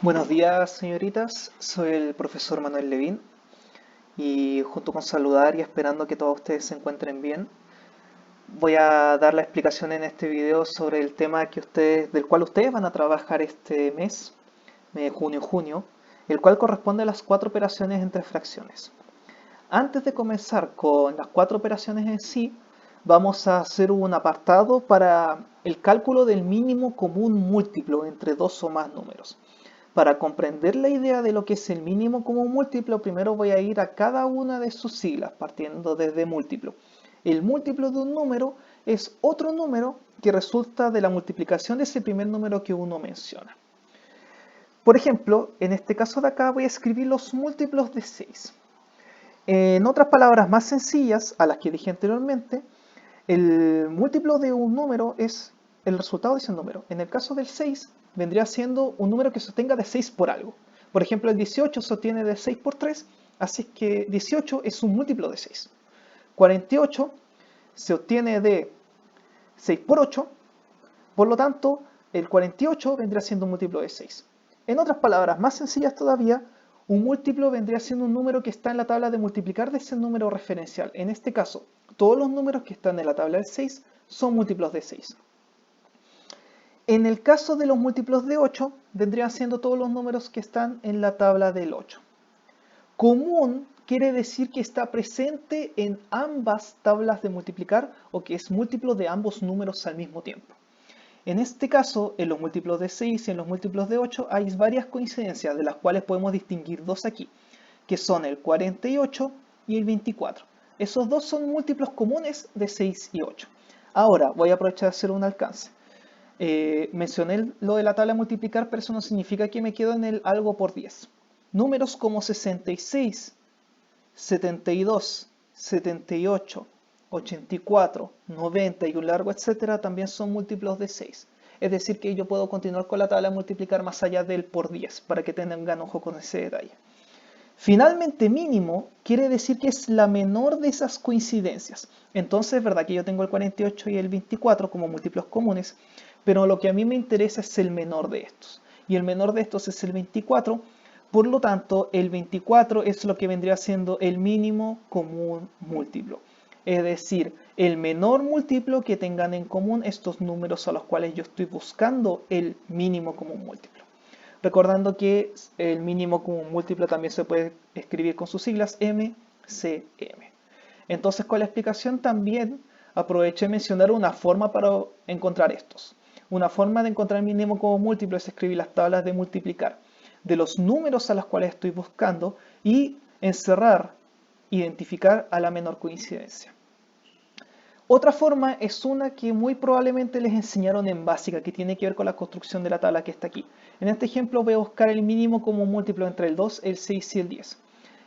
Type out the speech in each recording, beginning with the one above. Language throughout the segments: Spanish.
Buenos días, señoritas. Soy el profesor Manuel Levín y junto con saludar y esperando que todos ustedes se encuentren bien, voy a dar la explicación en este video sobre el tema del cual ustedes van a trabajar este mes, junio, el cual corresponde a las cuatro operaciones entre fracciones. Antes de comenzar con las cuatro operaciones en sí, vamos a hacer un apartado para el cálculo del mínimo común múltiplo entre dos o más números. Para comprender la idea de lo que es el mínimo común múltiplo, primero voy a ir a cada una de sus siglas, partiendo desde múltiplo. El múltiplo de un número es otro número que resulta de la multiplicación de ese primer número que uno menciona. Por ejemplo, en este caso de acá voy a escribir los múltiplos de 6. En otras palabras más sencillas, a las que dije anteriormente, el múltiplo de un número es el resultado de ese número. En el caso del 6, vendría siendo un número que se obtenga de 6 por algo. Por ejemplo, el 18 se obtiene de 6 por 3, así que 18 es un múltiplo de 6. 48 se obtiene de 6 por 8, por lo tanto, el 48 vendría siendo un múltiplo de 6. En otras palabras, más sencillas todavía, un múltiplo vendría siendo un número que está en la tabla de multiplicar de ese número referencial. En este caso, todos los números que están en la tabla del 6 son múltiplos de 6. En el caso de los múltiplos de 8, vendrían siendo todos los números que están en la tabla del 8. Común quiere decir que está presente en ambas tablas de multiplicar o que es múltiplo de ambos números al mismo tiempo. En este caso, en los múltiplos de 6 y en los múltiplos de 8 hay varias coincidencias, de las cuales podemos distinguir dos aquí, que son el 48 y el 24. Esos dos son múltiplos comunes de 6 y 8. Ahora, voy a aprovechar de hacer un alcance. Mencioné lo de la tabla de multiplicar, pero eso no significa que me quedo en el algo por 10. Números como 66, 72, 78, 84, 90 y un largo etcétera también son múltiplos de 6. Es decir, que yo puedo continuar con la tabla de multiplicar más allá del por 10, para que tengan ojo con ese detalle. Finalmente, mínimo quiere decir que es la menor de esas coincidencias. Entonces, es verdad que yo tengo el 48 y el 24 como múltiplos comunes, pero lo que a mí me interesa es el menor de estos. Y el menor de estos es el 24, por lo tanto, el 24 es lo que vendría siendo el mínimo común múltiplo. Es decir, el menor múltiplo que tengan en común estos números a los cuales yo estoy buscando el mínimo común múltiplo. Recordando que el mínimo común múltiplo también se puede escribir con sus siglas MCM. Entonces, con la explicación también aproveché de mencionar una forma para encontrar estos. Una forma de encontrar el mínimo común múltiplo es escribir las tablas de multiplicar de los números a los cuales estoy buscando y encerrar, identificar a la menor coincidencia. Otra forma es una que muy probablemente les enseñaron en básica, que tiene que ver con la construcción de la tabla que está aquí. En este ejemplo voy a buscar el mínimo como múltiplo entre el 2, el 6 y el 10.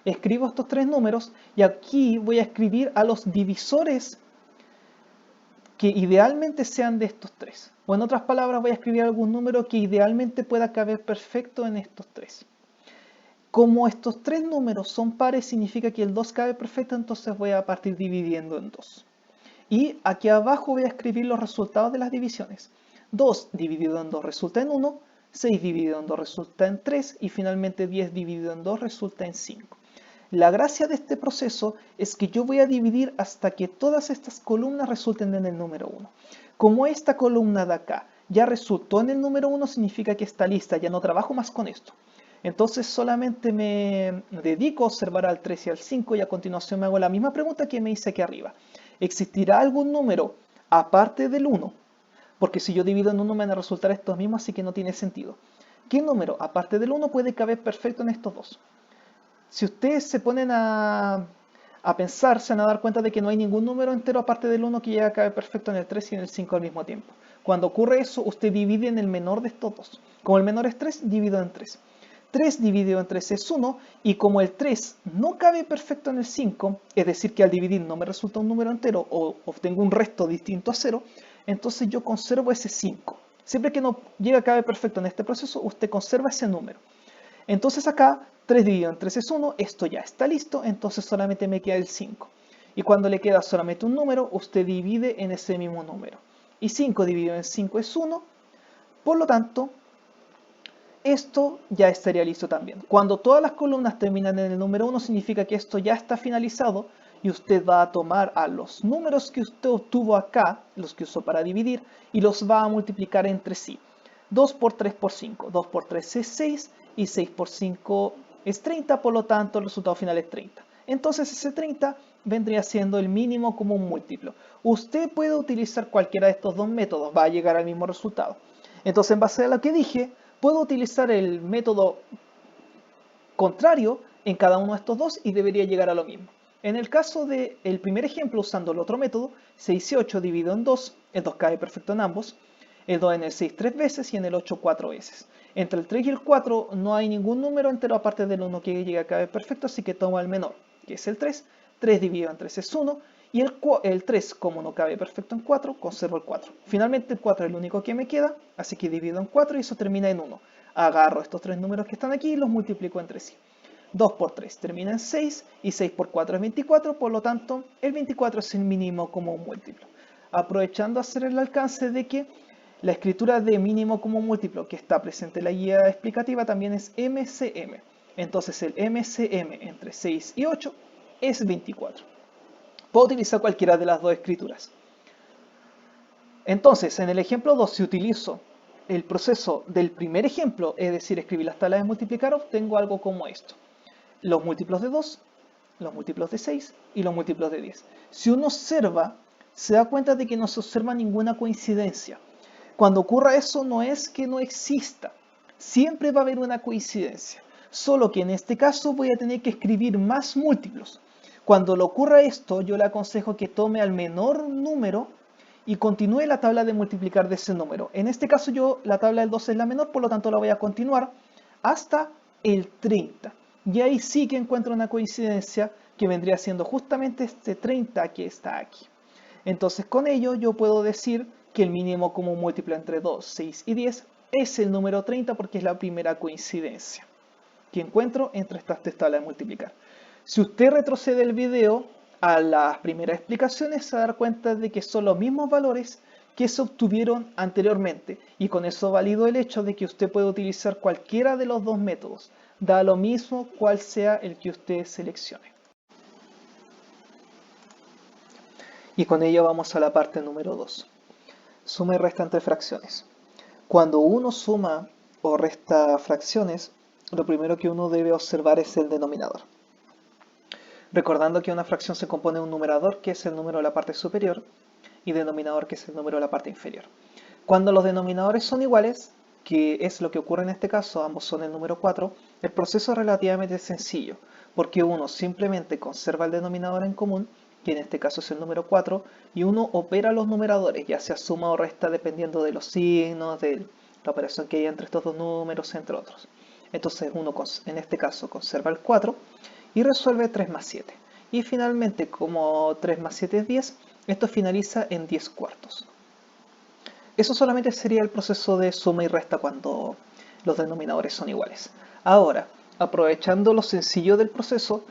Escribo estos tres números y aquí voy a escribir a los divisores que idealmente sean de estos tres. O en otras palabras, voy a escribir algún número que idealmente pueda caber perfecto en estos tres. Como estos tres números son pares, significa que el 2 cabe perfecto, entonces voy a partir dividiendo en 2. Y aquí abajo voy a escribir los resultados de las divisiones. 2 dividido en 2 resulta en 1, 6 dividido en 2 resulta en 3 y finalmente 10 dividido en 2 resulta en 5. La gracia de este proceso es que yo voy a dividir hasta que todas estas columnas resulten en el número 1. Como esta columna de acá ya resultó en el número 1, significa que está lista, ya no trabajo más con esto. Entonces solamente me dedico a observar al 3 y al 5 y a continuación me hago la misma pregunta que me hice aquí arriba. ¿Existirá algún número aparte del 1? Porque si yo divido en 1 me van a resultar estos mismos, así que no tiene sentido. ¿Qué número aparte del 1 puede caber perfecto en estos dos? Si ustedes se ponen a pensar, se van a dar cuenta de que no hay ningún número entero aparte del 1 que llegue a caber perfecto en el 3 y en el 5 al mismo tiempo. Cuando ocurre eso, usted divide en el menor de estos dos. Como el menor es 3, divido en 3. 3 dividido en 3 es 1, y como el 3 no cabe perfecto en el 5, es decir, que al dividir no me resulta un número entero o obtengo un resto distinto a 0, entonces yo conservo ese 5. Siempre que no llegue a caber perfecto en este proceso, usted conserva ese número. Entonces acá 3 dividido en 3 es 1, esto ya está listo, entonces solamente me queda el 5. Y cuando le queda solamente un número, usted divide en ese mismo número. Y 5 dividido en 5 es 1, por lo tanto, esto ya estaría listo también. Cuando todas las columnas terminan en el número 1, significa que esto ya está finalizado y usted va a tomar a los números que usted obtuvo acá, los que usó para dividir, y los va a multiplicar entre sí. 2 por 3 por 5. 2 por 3 es 6 y 6 por 5 es 30, por lo tanto el resultado final es 30. Entonces ese 30 vendría siendo el mínimo común múltiplo. Usted puede utilizar cualquiera de estos dos métodos, va a llegar al mismo resultado. Entonces, en base a lo que dije, puedo utilizar el método contrario en cada uno de estos dos y debería llegar a lo mismo. En el caso del primer ejemplo, usando el otro método, 6 y 8 dividido en 2, el 2 cabe perfecto en ambos, el 2 en el 6 3 veces y en el 8 4 veces. Entre el 3 y el 4 no hay ningún número entero aparte del 1 que llegue a caber perfecto, así que tomo el menor, que es el 3. 3 dividido en 3 es 1, y el 3, como no cabe perfecto en 4, conservo el 4. Finalmente el 4 es el único que me queda, así que divido en 4 y eso termina en 1. Agarro estos tres números que están aquí y los multiplico entre sí. 2 por 3 termina en 6 y 6 por 4 es 24, por lo tanto el 24 es el mínimo común múltiplo. Aprovechando a hacer el alcance de que la escritura de mínimo común múltiplo que está presente en la guía explicativa también es MCM. Entonces el MCM entre 6 y 8 es 24. Puedo utilizar cualquiera de las dos escrituras. Entonces, en el ejemplo 2, si utilizo el proceso del primer ejemplo, es decir, escribir las tablas de multiplicar, obtengo algo como esto. Los múltiplos de 2, los múltiplos de 6 y los múltiplos de 10. Si uno observa, se da cuenta de que no se observa ninguna coincidencia. Cuando ocurra eso, no es que no exista. Siempre va a haber una coincidencia. Solo que en este caso voy a tener que escribir más múltiplos. Cuando le ocurra esto, yo le aconsejo que tome al menor número y continúe la tabla de multiplicar de ese número. En este caso la tabla del 12 es la menor, por lo tanto la voy a continuar hasta el 30. Y ahí sí que encuentro una coincidencia que vendría siendo justamente este 30 que está aquí. Entonces con ello yo puedo decir que el mínimo común múltiplo entre 2, 6 y 10 es el número 30 porque es la primera coincidencia que encuentro entre estas tres tablas de multiplicar. Si usted retrocede el video a las primeras explicaciones, se va a dar cuenta de que son los mismos valores que se obtuvieron anteriormente, y con eso valido el hecho de que usted puede utilizar cualquiera de los dos métodos, da lo mismo cuál sea el que usted seleccione. Y con ello vamos a la parte número 2. Suma y resta entre fracciones. Cuando uno suma o resta fracciones, lo primero que uno debe observar es el denominador. Recordando que una fracción se compone de un numerador, que es el número de la parte superior, y denominador, que es el número de la parte inferior. Cuando los denominadores son iguales, que es lo que ocurre en este caso, ambos son el número 4, el proceso es relativamente sencillo, porque uno simplemente conserva el denominador en común, que en este caso es el número 4, y uno opera los numeradores, ya sea suma o resta dependiendo de los signos, de la operación que hay entre estos dos números, entre otros. Entonces uno en este caso conserva el 4 y resuelve 3 más 7. Y finalmente, como 3 más 7 es 10, esto finaliza en 10 cuartos. Eso solamente sería el proceso de suma y resta cuando los denominadores son iguales. Ahora, aprovechando lo sencillo del proceso,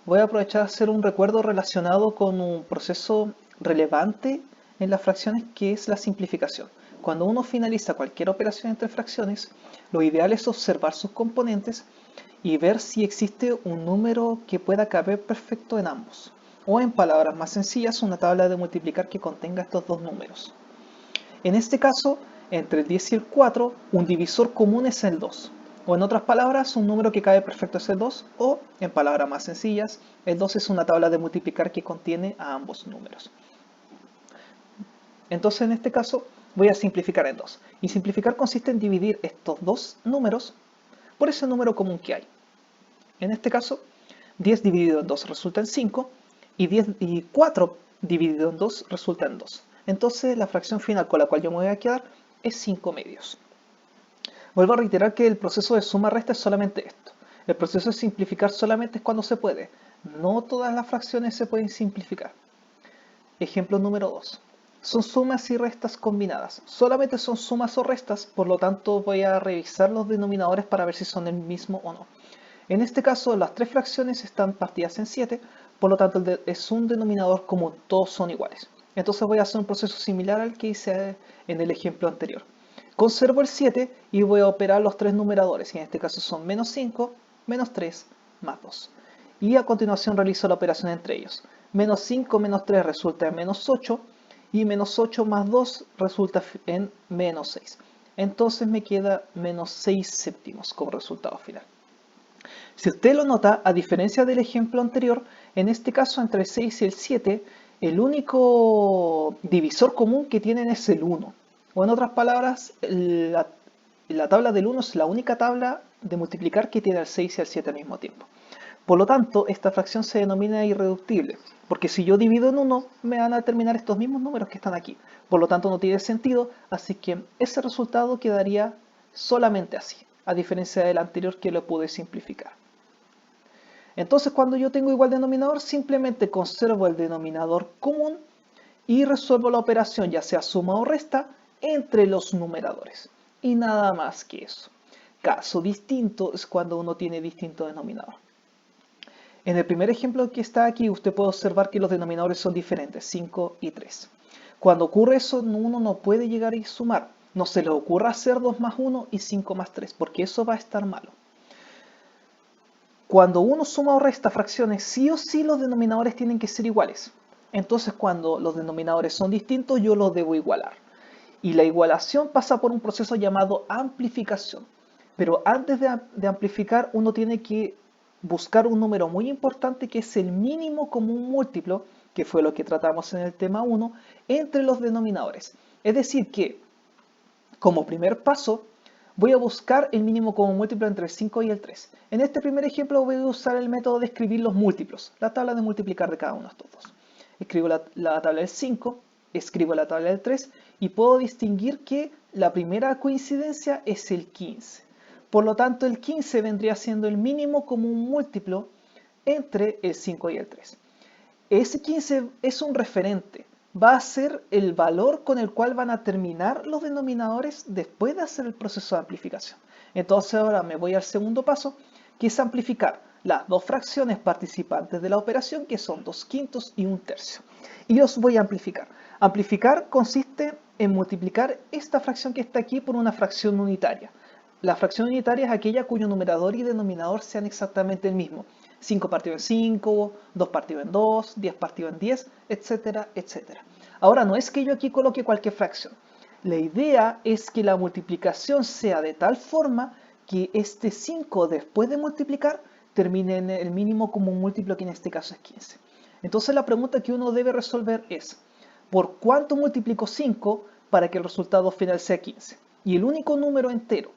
voy a aprovechar a hacer un recuerdo relacionado con un proceso relevante en las fracciones, que es la simplificación. Cuando uno finaliza cualquier operación entre fracciones, lo ideal es observar sus componentes y ver si existe un número que pueda caber perfecto en ambos. O en palabras más sencillas, una tabla de multiplicar que contenga estos dos números. En este caso, entre el 10 y el 4, un divisor común es el 2. O en otras palabras, un número que cabe perfecto es el 2. O, en palabras más sencillas, el 2 es una tabla de multiplicar que contiene a ambos números. Entonces, en este caso, voy a simplificar en 2. Y simplificar consiste en dividir estos dos números por ese número común que hay. En este caso, 10 dividido en 2 resulta en 5 y 4 dividido en 2 resulta en 2. Entonces la fracción final con la cual yo me voy a quedar es 5 medios. Vuelvo a reiterar que el proceso de suma-resta es solamente esto. El proceso de simplificar solamente es cuando se puede. No todas las fracciones se pueden simplificar. Ejemplo número 2. Son sumas y restas combinadas. Solamente son sumas o restas, por lo tanto voy a revisar los denominadores para ver si son el mismo o no. En este caso, las tres fracciones están partidas en 7, por lo tanto es un denominador común, todos son iguales. Entonces voy a hacer un proceso similar al que hice en el ejemplo anterior. Conservo el 7 y voy a operar los tres numeradores, y en este caso son menos 5, menos 3, más 2. Y a continuación realizo la operación entre ellos. Menos 5 menos 3 resulta en menos 8, y menos 8 más 2 resulta en menos 6. Entonces me queda menos 6 séptimos como resultado final. Si usted lo nota, a diferencia del ejemplo anterior, en este caso entre el 6 y el 7, el único divisor común que tienen es el 1. O en otras palabras, la tabla del 1 es la única tabla de multiplicar que tiene el 6 y el 7 al mismo tiempo. Por lo tanto, esta fracción se denomina irreductible, porque si yo divido en 1, me van a terminar estos mismos números que están aquí. Por lo tanto, no tiene sentido, así que ese resultado quedaría solamente así, a diferencia del anterior que lo pude simplificar. Entonces, cuando yo tengo igual denominador, simplemente conservo el denominador común y resuelvo la operación, ya sea suma o resta, entre los numeradores. Y nada más que eso. Caso distinto es cuando uno tiene distinto denominador. En el primer ejemplo que está aquí, usted puede observar que los denominadores son diferentes, 5 y 3. Cuando ocurre eso, uno no puede llegar a sumar. No se le ocurra hacer 2 más 1 y 5 más 3, porque eso va a estar malo. Cuando uno suma o resta fracciones, sí o sí los denominadores tienen que ser iguales. Entonces, cuando los denominadores son distintos, yo los debo igualar. Y la igualación pasa por un proceso llamado amplificación. Pero antes de amplificar, uno tiene que buscar un número muy importante que es el mínimo común múltiplo, que fue lo que tratamos en el tema 1, entre los denominadores. Es decir que, como primer paso, voy a buscar el mínimo común múltiplo entre el 5 y el 3. En este primer ejemplo voy a usar el método de escribir los múltiplos, la tabla de multiplicar de cada uno de estos dos. Escribo la tabla del 5, escribo la tabla del 3 y puedo distinguir que la primera coincidencia es el 15. Por lo tanto, el 15 vendría siendo el mínimo común múltiplo entre el 5 y el 3. Ese 15 es un referente, va a ser el valor con el cual van a terminar los denominadores después de hacer el proceso de amplificación. Entonces ahora me voy al segundo paso, que es amplificar las dos fracciones participantes de la operación, que son 2/5 y 1/3. Y los voy a amplificar. Amplificar consiste en multiplicar esta fracción que está aquí por una fracción unitaria. La fracción unitaria es aquella cuyo numerador y denominador sean exactamente el mismo. 5 partido en 5, 2 partido en 2, 10 partido en 10, etcétera, etcétera. Ahora, no es que yo aquí coloque cualquier fracción. La idea es que la multiplicación sea de tal forma que este 5 después de multiplicar termine en el mínimo común múltiplo, que en este caso es 15. Entonces la pregunta que uno debe resolver es, ¿por cuánto multiplico 5 para que el resultado final sea 15? Y el único número entero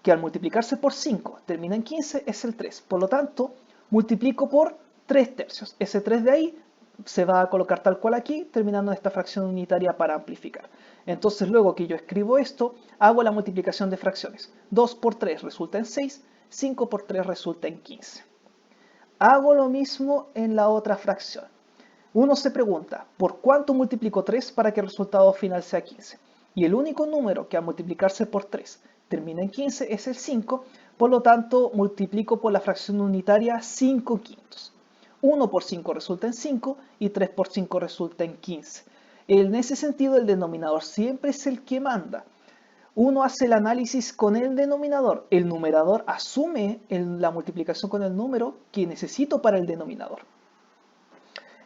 que al multiplicarse por 5 termina en 15 es el 3. Por lo tanto, multiplico por 3/3. Ese 3 de ahí se va a colocar tal cual aquí, terminando en esta fracción unitaria para amplificar. Entonces, luego que yo escribo esto, hago la multiplicación de fracciones. 2 por 3 resulta en 6, 5 por 3 resulta en 15. Hago lo mismo en la otra fracción. Uno se pregunta, ¿por cuánto multiplico 3 para que el resultado final sea 15? Y el único número que al multiplicarse por 3 termina en 15 es el 5, por lo tanto multiplico por la fracción unitaria 5/5. 1 por 5 resulta en 5 y 3 por 5 resulta en 15. En ese sentido, el denominador siempre es el que manda. Uno hace el análisis con el denominador. El numerador asume la multiplicación con el número que necesito para el denominador.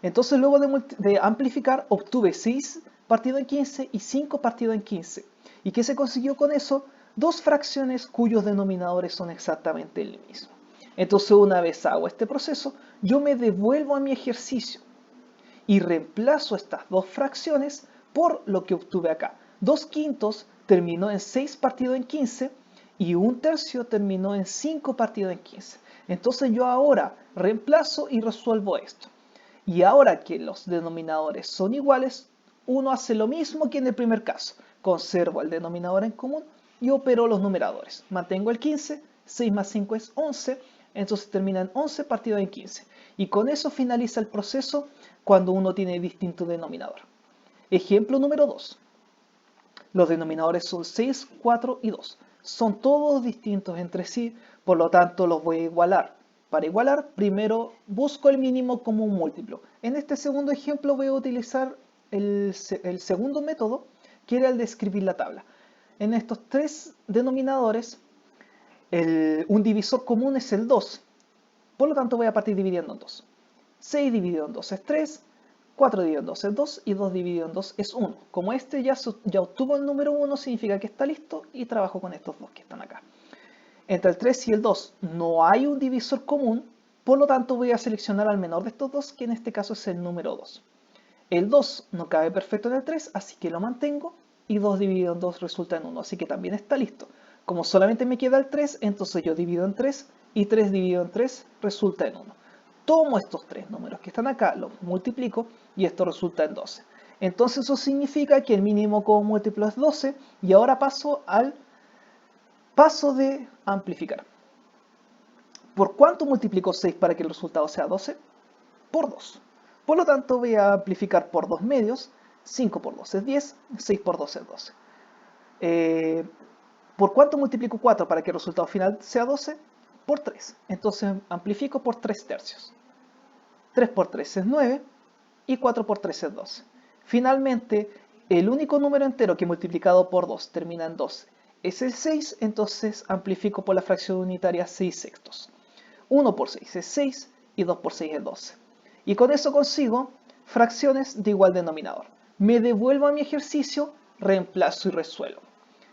Entonces, luego de amplificar, obtuve 6 partido en 15 y 5 partido en 15. ¿Y qué se consiguió con eso? Dos fracciones cuyos denominadores son exactamente el mismo. Entonces, una vez hago este proceso, yo me devuelvo a mi ejercicio y reemplazo estas dos fracciones por lo que obtuve acá. 2/5 terminó en 6 partido en 15 y 1/3 terminó en 5 partido en 15. Entonces yo ahora reemplazo y resuelvo esto. Y ahora que los denominadores son iguales, uno hace lo mismo que en el primer caso. Conservo el denominador en común y opero los numeradores. Mantengo el 15, 6 más 5 es 11, entonces termina en 11 partido en 15. Y con eso finaliza el proceso cuando uno tiene distinto denominador. Ejemplo número 2. Los denominadores son 6, 4 y 2. Son todos distintos entre sí, por lo tanto los voy a igualar. Para igualar, primero busco el mínimo común múltiplo. En este segundo ejemplo voy a utilizar el segundo método, que era el de escribir la tabla. en estos tres denominadores, un divisor común es el 2. Por lo tanto voy a partir dividiendo en 2. 6 dividido en 2 es 3, 4 dividido en 2 es 2 y 2 dividido en 2 es 1. Como este ya obtuvo el número 1, significa que está listo y trabajo con estos dos que están acá. Entre el 3 y el 2 no hay un divisor común, por lo tanto voy a seleccionar al menor de estos dos, que en este caso es el número 2. El 2 no cabe perfecto en el 3, así que lo mantengo, y 2 dividido en 2 resulta en 1, así que también está listo. Como solamente me queda el 3, entonces yo divido en 3, y 3 dividido en 3 resulta en 1. Tomo estos tres números que están acá, los multiplico, y esto resulta en 12. Entonces eso significa que el mínimo común múltiplo es 12, y ahora paso al paso de amplificar. ¿Por cuánto multiplico 6 para que el resultado sea 12? Por 2. Por lo tanto voy a amplificar por 2 medios. 5 por 2 es 10, 6 por 2 es 12. ¿Por cuánto multiplico 4 para que el resultado final sea 12? Por 3. Entonces amplifico por 3 tercios. 3 por 3 es 9 y 4 por 3 es 12. Finalmente, el único número entero que multiplicado por 2 termina en 12 es el 6, entonces amplifico por la fracción unitaria 6 sextos. 1 por 6 es 6 y 2 por 6 es 12. Y con eso consigo fracciones de igual denominador. Me devuelvo a mi ejercicio, reemplazo y resuelvo.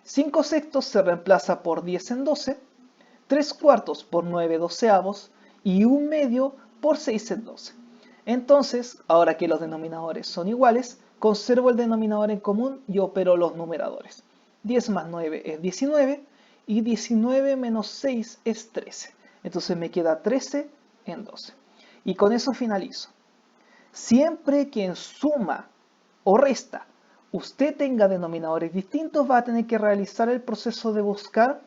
5 sextos se reemplaza por 10 en 12, 3 cuartos por 9 doceavos y 1 medio por 6 en 12. Entonces, ahora que los denominadores son iguales, conservo el denominador en común y opero los numeradores. 10 más 9 es 19 y 19 menos 6 es 13. Entonces me queda 13 en 12. Y con eso finalizo. Siempre que en suma o resta usted tenga denominadores distintos, va a tener que realizar el proceso de buscar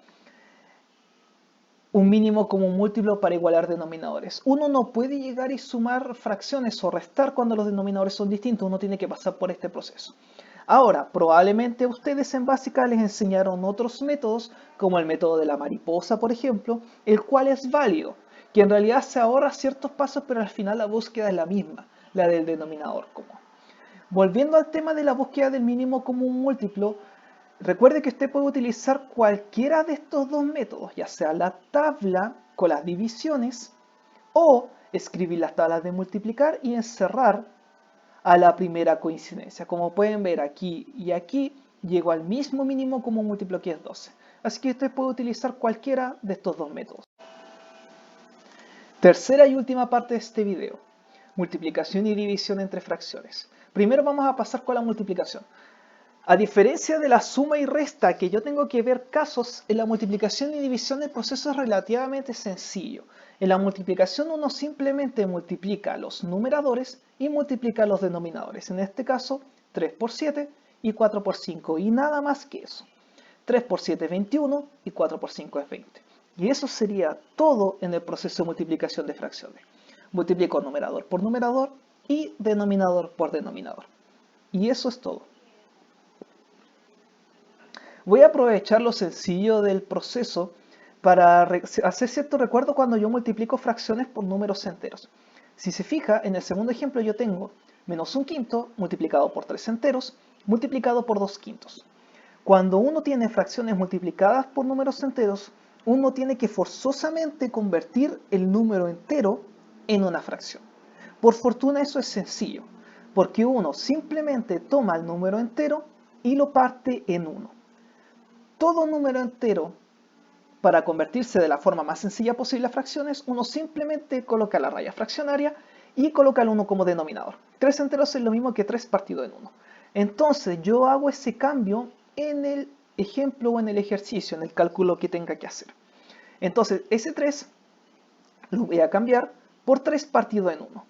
un mínimo común múltiplo para igualar denominadores. Uno no puede llegar y sumar fracciones o restar cuando los denominadores son distintos, uno tiene que pasar por este proceso. Ahora, probablemente a ustedes en básica les enseñaron otros métodos, como el método de la mariposa, por ejemplo, el cual es válido, que en realidad se ahorra ciertos pasos, pero al final la búsqueda es la misma, la del denominador común. Volviendo al tema de la búsqueda del mínimo común múltiplo, recuerde que usted puede utilizar cualquiera de estos dos métodos, ya sea la tabla con las divisiones o escribir las tablas de multiplicar y encerrar a la primera coincidencia. Como pueden ver aquí y aquí, llego al mismo mínimo común múltiplo que es 12. Así que usted puede utilizar cualquiera de estos dos métodos. Tercera y última parte de este video, multiplicación y división entre fracciones. Primero vamos a pasar con la multiplicación. A diferencia de la suma y resta, que yo tengo que ver casos, en la multiplicación y división el proceso es relativamente sencillo. En la multiplicación uno simplemente multiplica los numeradores y multiplica los denominadores. En este caso, 3 por 7 y 4 por 5 y nada más que eso. 3 por 7 es 21 y 4 por 5 es 20. Y eso sería todo en el proceso de multiplicación de fracciones. Multiplico numerador por numerador y denominador por denominador. Y eso es todo. Voy a aprovechar lo sencillo del proceso para hacer cierto recuerdo cuando yo multiplico fracciones por números enteros. Si se fija, en el segundo ejemplo yo tengo menos un quinto multiplicado por 3 enteros multiplicado por 2 quintos. Cuando uno tiene fracciones multiplicadas por números enteros, uno tiene que forzosamente convertir el número entero en una fracción. Por fortuna eso es sencillo, porque uno simplemente toma el número entero y lo parte en 1. Todo número entero, para convertirse de la forma más sencilla posible a fracciones, uno simplemente coloca la raya fraccionaria y coloca el 1 como denominador. 3 enteros es lo mismo que 3 partido en 1. Entonces yo hago ese cambio en el ejemplo o en el ejercicio, en el cálculo que tenga que hacer. Entonces ese 3 lo voy a cambiar por 3 partido en 1.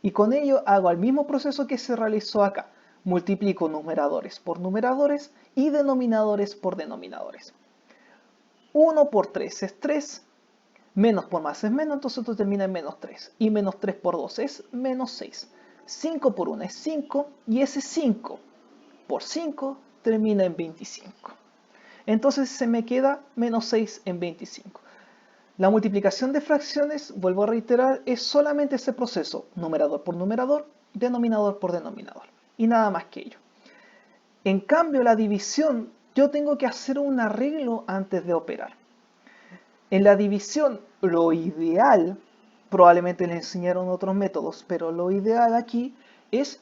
Y con ello hago el mismo proceso que se realizó acá. Multiplico numeradores por numeradores y denominadores por denominadores. 1 por 3 es 3, menos por más es menos, entonces esto termina en menos 3. Y menos 3 por 2 es menos 6. 5 por 1 es 5 y ese 5 por 5 termina en 25. Entonces se me queda menos 6 en 25. La multiplicación de fracciones, vuelvo a reiterar, es solamente ese proceso, numerador por numerador, denominador por denominador, y nada más que ello. En cambio, la división yo tengo que hacer un arreglo antes de operar. En la división, lo ideal, probablemente les enseñaron otros métodos, pero lo ideal aquí es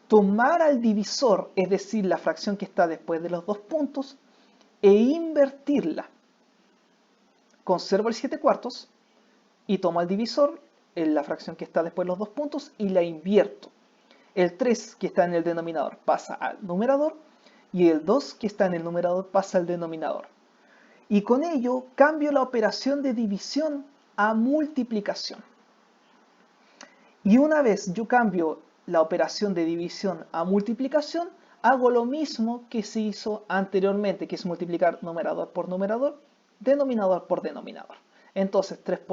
tomar al divisor, es decir, la fracción que está después de los 2 puntos, e invertirla. Conservo el 7/4 y tomo al divisor, en la fracción que está después de los 2 puntos, y la invierto. El 3 que está en el denominador pasa al numerador y el 2 que está en el numerador pasa al denominador. Y con ello cambio la operación de división a multiplicación. Y una vez yo cambio la operación de división a multiplicación, hago lo mismo que se hizo anteriormente, que es multiplicar numerador por numerador, denominador por denominador. Entonces 7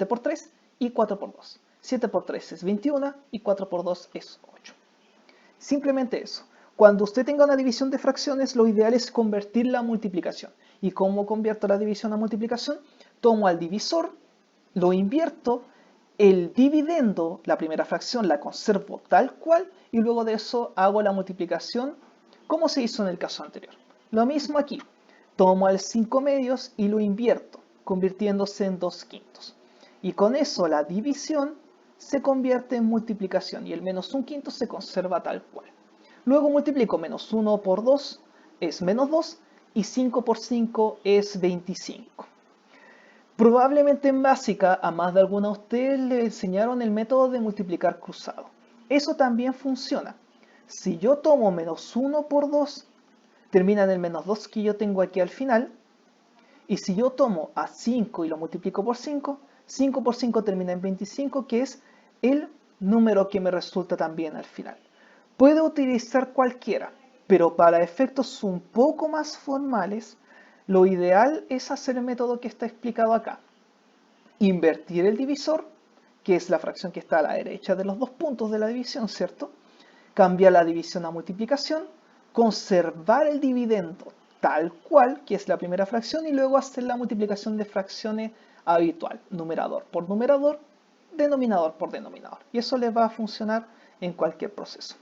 por 3 y 4 por 2. 7 por 3 es 21 y 4 por 2 es 8. Simplemente eso. Cuando usted tenga una división de fracciones, lo ideal es convertirla a multiplicación. ¿Y cómo convierto la división a multiplicación? Tomo al divisor, lo invierto, el dividendo, la primera fracción, la conservo tal cual y luego de eso hago la multiplicación como se hizo en el caso anterior. Lo mismo aquí. Tomo al 5/2 y lo invierto, convirtiéndose en 2/5. Y con eso la división se convierte en multiplicación y el -1/5 se conserva tal cual. Luego multiplico -1 por 2 es -2 y 5 por 5 es 25. Probablemente en básica a más de alguna de ustedes le enseñaron el método de multiplicar cruzado. Eso también funciona. Si yo tomo -1 por 2, termina en el -2 que yo tengo aquí al final. Y si yo tomo a 5 y lo multiplico por 5, 5 por 5 termina en 25, que es el número que me resulta también al final. Puedo utilizar cualquiera, pero para efectos un poco más formales, lo ideal es hacer el método que está explicado acá. Invertir el divisor, que es la fracción que está a la derecha de los 2 puntos de la división, ¿cierto? Cambiar la división a multiplicación, conservar el dividendo tal cual, que es la primera fracción, y luego hacer la multiplicación de fracciones habitual, numerador por numerador, denominador por denominador. Y eso les va a funcionar en cualquier proceso.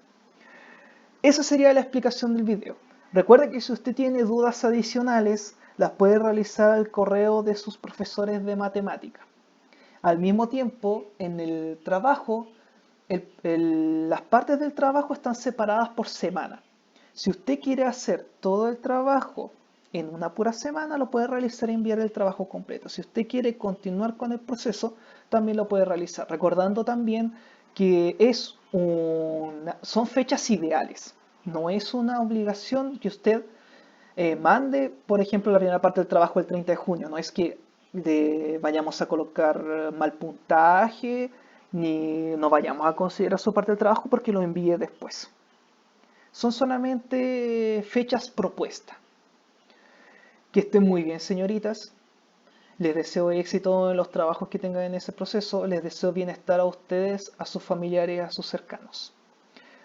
Esa sería la explicación del video. Recuerde que si usted tiene dudas adicionales, las puede realizar al correo de sus profesores de matemática. Al mismo tiempo, en el trabajo, las partes del trabajo están separadas por semana. Si usted quiere hacer todo el trabajo en una pura semana, lo puede realizar y enviar el trabajo completo. Si usted quiere continuar con el proceso, también lo puede realizar. Recordando también que son fechas ideales. No es una obligación que usted mande, por ejemplo, la primera parte del trabajo el 30 de junio. No es que vayamos a colocar mal puntaje, ni no vayamos a considerar su parte del trabajo porque lo envíe después. Son solamente fechas propuestas. Que estén muy bien, señoritas. Les deseo éxito en los trabajos que tengan en ese proceso. Les deseo bienestar a ustedes, a sus familiares, a sus cercanos.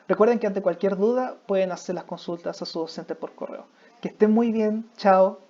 Recuerden que ante cualquier duda pueden hacer las consultas a su docente por correo. Que estén muy bien. Chao.